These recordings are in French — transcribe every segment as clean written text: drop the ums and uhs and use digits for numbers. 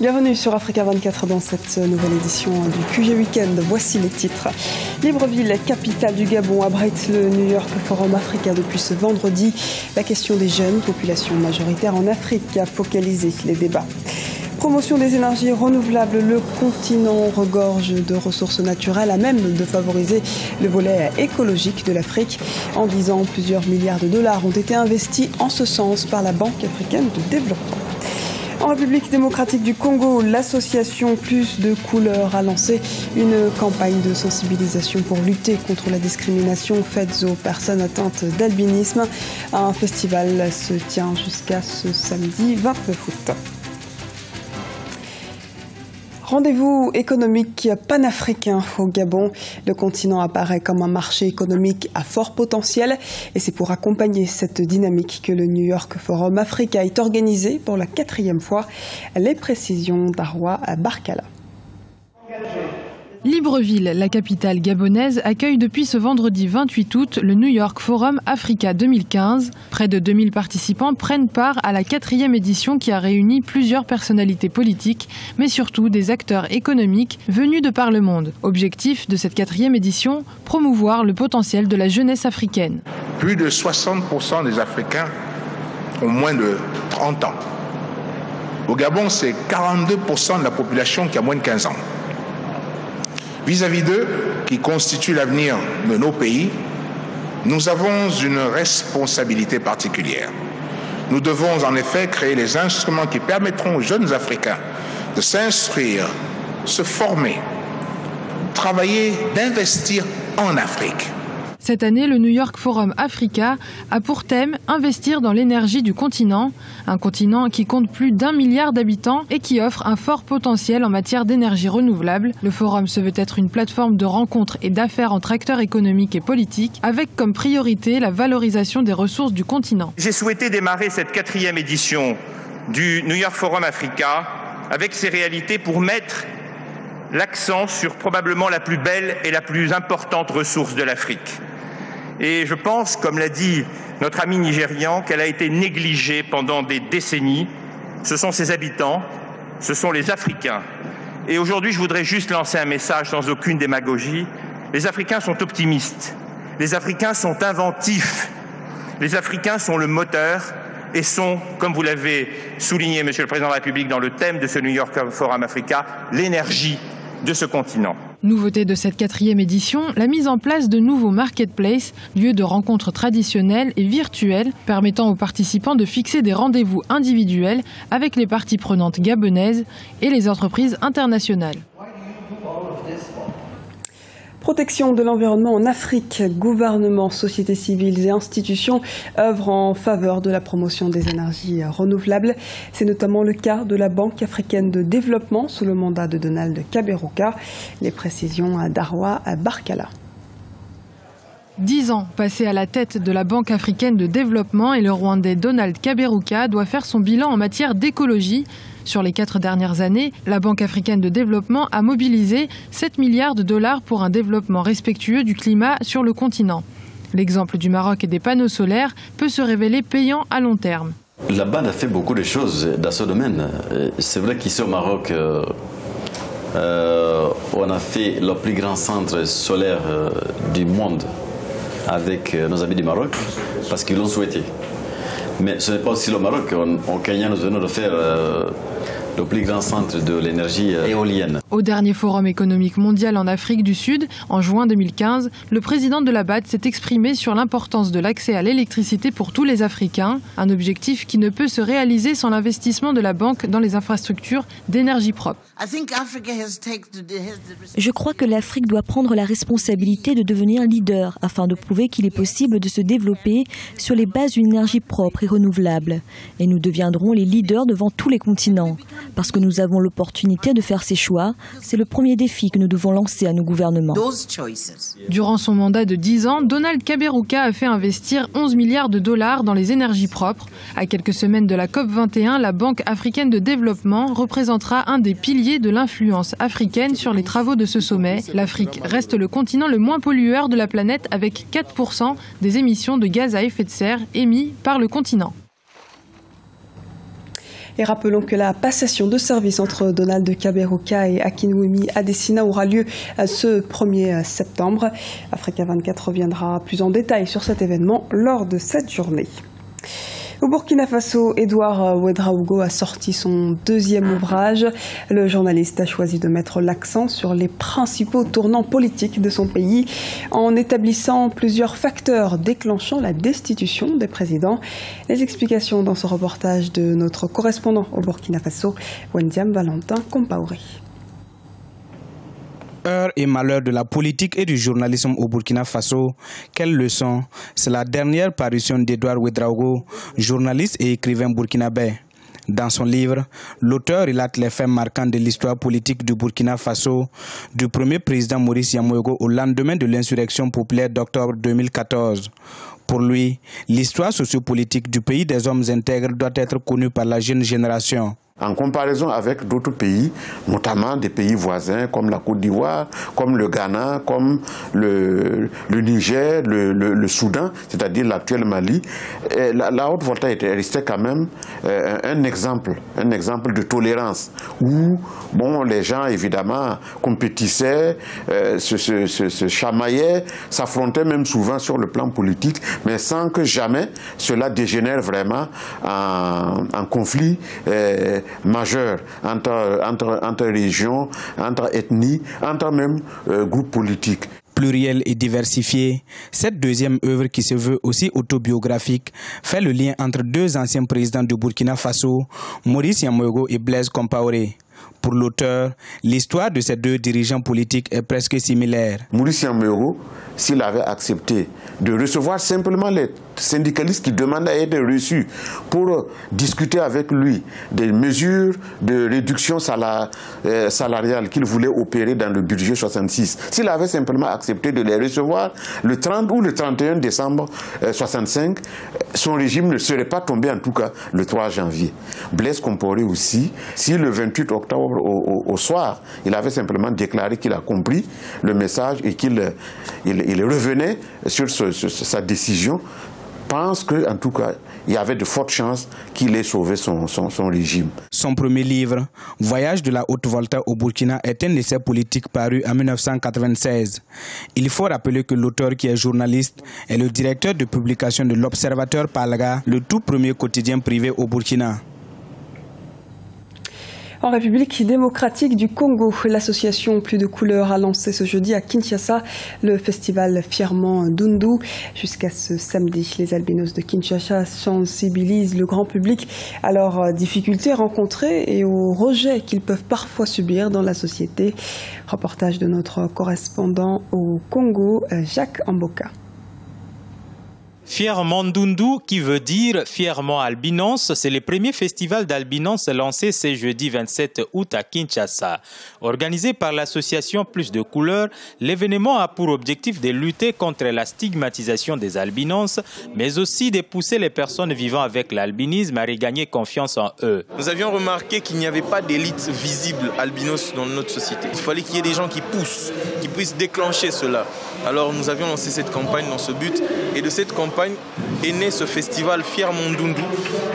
Bienvenue sur Africa 24 dans cette nouvelle édition du QG Weekend. Voici les titres. Libreville, capitale du Gabon, abrite le New York Forum Africa depuis ce vendredi. La question des jeunes, population majoritaire en Afrique, a focalisé les débats. Promotion des énergies renouvelables, le continent regorge de ressources naturelles à même de favoriser le volet écologique de l'Afrique. En 10 ans, plusieurs milliards de dollars ont été investis en ce sens par la Banque africaine de développement. En République démocratique du Congo, l'association Plus de Couleurs a lancé une campagne de sensibilisation pour lutter contre la discrimination faite aux personnes atteintes d'albinisme. Un festival se tient jusqu'à ce samedi 29 août. Rendez-vous économique panafricain au Gabon. Le continent apparaît comme un marché économique à fort potentiel et c'est pour accompagner cette dynamique que le New York Forum Africa est organisé pour la 4e fois. Les précisions d'Arwa Barkala. Libreville, la capitale gabonaise, accueille depuis ce vendredi 28 août le New York Forum Africa 2015. Près de 2000 participants prennent part à la 4e édition qui a réuni plusieurs personnalités politiques, mais surtout des acteurs économiques venus de par le monde. Objectif de cette 4e édition, promouvoir le potentiel de la jeunesse africaine. Plus de 60% des Africains ont moins de 30 ans. Au Gabon, c'est 42% de la population qui a moins de 15 ans. Vis-à-vis d'eux, qui constituent l'avenir de nos pays, nous avons une responsabilité particulière. Nous devons en effet créer les instruments qui permettront aux jeunes Africains de s'instruire, se former, travailler, d'investir en Afrique. Cette année, le New York Forum Africa a pour thème « Investir dans l'énergie du continent », un continent qui compte plus d'1 milliard d'habitants et qui offre un fort potentiel en matière d'énergie renouvelable. Le forum se veut être une plateforme de rencontres et d'affaires entre acteurs économiques et politiques, avec comme priorité la valorisation des ressources du continent. J'ai souhaité démarrer cette 4e édition du New York Forum Africa avec ces réalités pour mettre l'accent sur probablement la plus belle et la plus importante ressource de l'Afrique. Et je pense, comme l'a dit notre ami nigérian, qu'elle a été négligée pendant des décennies. Ce sont ses habitants, ce sont les Africains. Et aujourd'hui, je voudrais juste lancer un message sans aucune démagogie. Les Africains sont optimistes, les Africains sont inventifs, les Africains sont le moteur et sont, comme vous l'avez souligné, Monsieur le Président de la République, dans le thème de ce New York Forum Africa, l'énergie de ce continent. Nouveauté de cette 4e édition, la mise en place de nouveaux marketplaces, lieux de rencontres traditionnelles et virtuelles, permettant aux participants de fixer des rendez-vous individuels avec les parties prenantes gabonaises et les entreprises internationales. Protection de l'environnement en Afrique, gouvernement, sociétés civiles et institutions œuvrent en faveur de la promotion des énergies renouvelables. C'est notamment le cas de la Banque africaine de développement sous le mandat de Donald Kaberuka. Les précisions d'Arwa Barkala. 10 ans passés à la tête de la Banque africaine de développement et le Rwandais Donald Kaberuka doit faire son bilan en matière d'écologie. Sur les 4 dernières années, la Banque africaine de développement a mobilisé 7 milliards de dollars pour un développement respectueux du climat sur le continent. L'exemple du Maroc et des panneaux solaires peut se révéler payant à long terme. La BAD a fait beaucoup de choses dans ce domaine. C'est vrai qu'ici au Maroc, on a fait le plus grand centre solaire du monde avec nos amis du Maroc parce qu'ils l'ont souhaité. Mais ce n'est pas aussi le Maroc. Au Kenya, nous venons de faire le plus grand centre de l'énergie éolienne. Au dernier Forum économique mondial en Afrique du Sud, en juin 2015, le président de la BAD s'est exprimé sur l'importance de l'accès à l'électricité pour tous les Africains, un objectif qui ne peut se réaliser sans l'investissement de la banque dans les infrastructures d'énergie propre. Je crois que l'Afrique doit prendre la responsabilité de devenir leader afin de prouver qu'il est possible de se développer sur les bases d'une énergie propre et renouvelable. Et nous deviendrons les leaders devant tous les continents. Parce que nous avons l'opportunité de faire ces choix, c'est le premier défi que nous devons lancer à nos gouvernements. Durant son mandat de 10 ans, Donald Kaberuka a fait investir 11 milliards de dollars dans les énergies propres. À quelques semaines de la COP21, la Banque africaine de développement représentera un des piliers de l'influence africaine sur les travaux de ce sommet. L'Afrique reste le continent le moins pollueur de la planète avec 4% des émissions de gaz à effet de serre émis par le continent. Et rappelons que la passation de service entre Donald Kaberuka et Akinwumi Adesina aura lieu ce 1er septembre. Africa 24 reviendra plus en détail sur cet événement lors de cette journée. Au Burkina Faso, Edouard Ouedraogo a sorti son 2e ouvrage. Le journaliste a choisi de mettre l'accent sur les principaux tournants politiques de son pays en établissant plusieurs facteurs déclenchant la destitution des présidents. Les explications dans ce reportage de notre correspondant au Burkina Faso, Wendiam Valentin Compaoré. Heure et malheur de la politique et du journalisme au Burkina Faso. Quelle leçon! C'est la dernière parution d'Edouard Ouedraogo, journaliste et écrivain burkinabé. Dans son livre, l'auteur relate les faits marquants de l'histoire politique du Burkina Faso, du premier président Maurice Yamoyogo au lendemain de l'insurrection populaire d'octobre 2014. Pour lui, l'histoire sociopolitique du pays des hommes intègres doit être connue par la jeune génération. En comparaison avec d'autres pays, notamment des pays voisins comme la Côte d'Ivoire, comme le Ghana, comme le Niger, le Soudan, c'est-à-dire l'actuel Mali, la Haute-Volta était restée quand même un exemple de tolérance où les gens évidemment compétissaient, se chamaillaient, s'affrontaient même souvent sur le plan politique, mais sans que jamais cela dégénère vraiment en conflit majeur entre régions, entre ethnies, entre même groupes politiques. Pluriel et diversifié, cette 2e œuvre qui se veut aussi autobiographique fait le lien entre 2 anciens présidents du Burkina Faso, Maurice Yamoyogo et Blaise Compaoré. Pour l'auteur, l'histoire de ces 2 dirigeants politiques est presque similaire. Maurice Yamoyogo, s'il avait accepté de recevoir simplement les syndicalistes qui demandaient à être reçus pour discuter avec lui des mesures de réduction salariale qu'il voulait opérer dans le budget 66, s'il avait simplement accepté de les recevoir le 30 ou le 31 décembre 65, son régime ne serait pas tombé en tout cas le 3 janvier. Blaise Compaoré aussi, si le 28 octobre au soir, il avait simplement déclaré qu'il a compris le message et qu'il revenait sur sa décision, pense qu'en tout cas, il y avait de fortes chances qu'il ait sauvé son régime. Son premier livre, Voyage de la Haute-Volta au Burkina, est un essai politique paru en 1996. Il faut rappeler que l'auteur, qui est journaliste, est le directeur de publication de l'Observateur Palga, le tout premier quotidien privé au Burkina. En République démocratique du Congo, l'association Plus de Couleurs a lancé ce jeudi à Kinshasa le festival Fièrement Ndundu. Jusqu'à ce samedi, les albinos de Kinshasa sensibilisent le grand public à leurs difficultés rencontrées et aux rejets qu'ils peuvent parfois subir dans la société. Reportage de notre correspondant au Congo, Jacques Amboka. Fièrement Ndundu, qui veut dire fièrement albinos, c'est le premier festival d'albinos lancé ce jeudi 27 août à Kinshasa. Organisé par l'association Plus de Couleurs, l'événement a pour objectif de lutter contre la stigmatisation des albinos, mais aussi de pousser les personnes vivant avec l'albinisme à regagner confiance en eux. Nous avions remarqué qu'il n'y avait pas d'élite visible albinos dans notre société. Il fallait qu'il y ait des gens qui poussent, qui puissent déclencher cela. Alors nous avions lancé cette campagne dans ce but, et de cette campagne est né ce festival Fièrement Ndundu,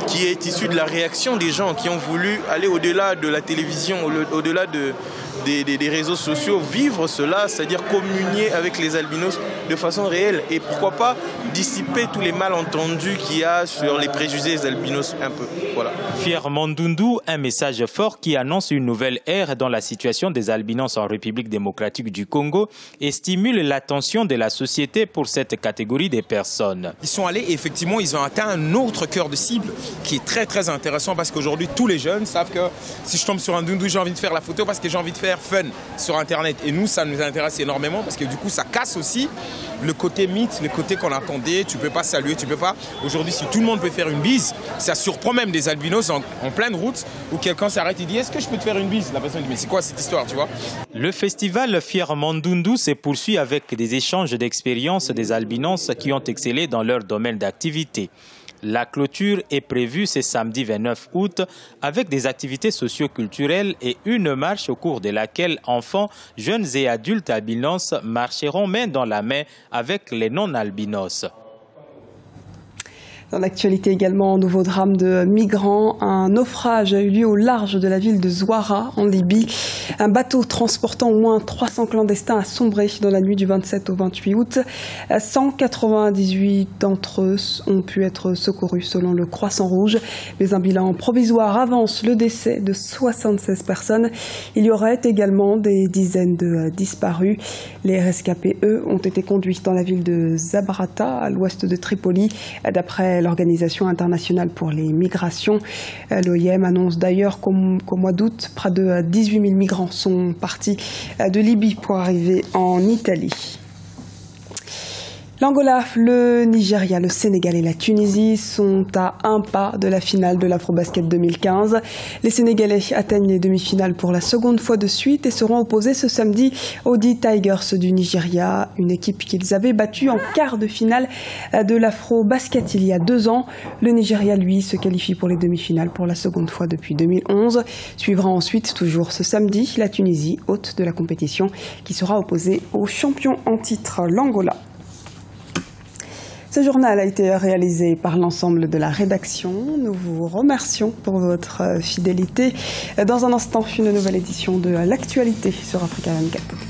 qui est issu de la réaction des gens qui ont voulu aller au-delà de la télévision, au-delà des réseaux sociaux, vivre cela, c'est-à-dire communier avec les albinos de façon réelle, et pourquoi pas dissiper tous les malentendus qu'il y a sur les préjugés des albinos un peu. Voilà. Fièrement Ndundu, un message fort qui annonce une nouvelle ère dans la situation des albinos en République démocratique du Congo et stimule l'attention de la société pour cette catégorie de personnes. Ils sont allés et effectivement ils ont atteint un autre cœur de cible qui est très très intéressant, parce qu'aujourd'hui tous les jeunes savent que si je tombe sur un Ndundu, j'ai envie de faire la photo parce que j'ai envie de faire fun sur internet, et nous ça nous intéresse énormément parce que du coup ça casse aussi le côté mythe, le côté qu'on attendait, tu peux pas saluer, tu peux pas. Aujourd'hui, si tout le monde peut faire une bise, ça surprend même des albinos en pleine route où quelqu'un s'arrête et dit est-ce que je peux te faire une bise? La personne dit mais c'est quoi cette histoire, tu vois? Le festival Fièrement Ndundu se poursuit avec des échanges d'expériences des albinos qui ont excellé dans leur domaine d'activité. La clôture est prévue ce samedi 29 août avec des activités socio-culturelles et une marche au cours de laquelle enfants, jeunes et adultes albinos marcheront main dans la main avec les non-albinos. Dans l'actualité également, nouveau drame de migrants. Un naufrage a eu lieu au large de la ville de Zouara, en Libye. Un bateau transportant au moins 300 clandestins a sombré dans la nuit du 27 au 28 août. 198 d'entre eux ont pu être secourus selon le Croissant Rouge. Mais un bilan provisoire avance le décès de 76 personnes. Il y aurait également des dizaines de disparus. Les rescapés, eux, ont été conduits dans la ville de Zabrata, à l'ouest de Tripoli, d'après l'Organisation internationale pour les migrations. L'OIM annonce d'ailleurs qu'au mois d'août, près de 18 000 migrants sont partis de Libye pour arriver en Italie. L'Angola, le Nigeria, le Sénégal et la Tunisie sont à un pas de la finale de l'Afrobasket 2015. Les Sénégalais atteignent les demi-finales pour la seconde fois de suite et seront opposés ce samedi aux D Tigers du Nigeria, une équipe qu'ils avaient battue en quart de finale de l'Afrobasket il y a 2 ans. Le Nigeria, lui, se qualifie pour les demi-finales pour la seconde fois depuis 2011. Suivra ensuite, toujours ce samedi, la Tunisie, hôte de la compétition, qui sera opposée au champion en titre, l'Angola. Ce journal a été réalisé par l'ensemble de la rédaction. Nous vous remercions pour votre fidélité. Dans un instant, une nouvelle édition de l'actualité sur Africa 24.